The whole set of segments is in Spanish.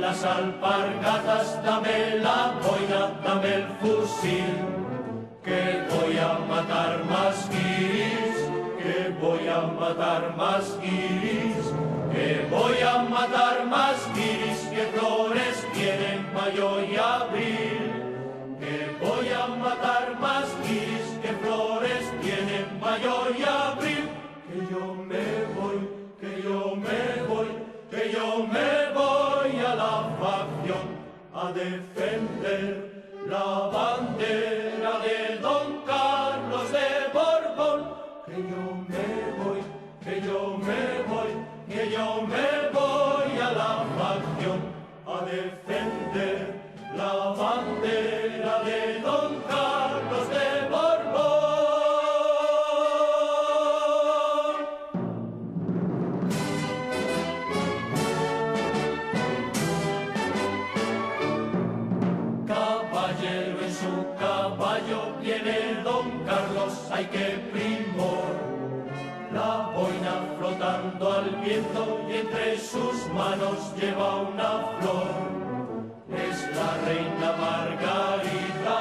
las alpargatas, dame la boina, dame el fusil, que voy a matar más guiris, que voy a matar más guiris, que voy a matar más guiris, que flores tienen mayo y abril, que voy a matar más guiris, que flores tienen mayo y abril, que yo me voy, que yo me voy, que yo me voy a la facción a defender la bandera de Don Carlos de Borbón, que yo me voy, que yo me voy, que yo me voy a la facción a defender la bandera de Don Carlos de Borbón. Caballero en su caballo viene Don Carlos, ay qué primor, la boina flotando al viento y entre sus manos lleva una flor. Es la reina Margarita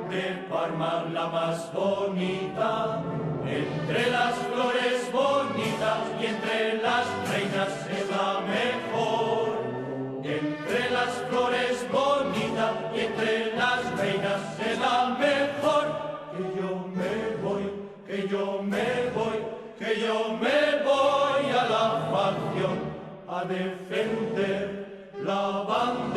de Parma, la más bonita, entre las flores bonitas y entre las reinas es la mejor. Entre las flores bonitas y entre las reinas es la mejor. Que yo me voy, que yo me voy, que yo me voy a la facción a defender la bandera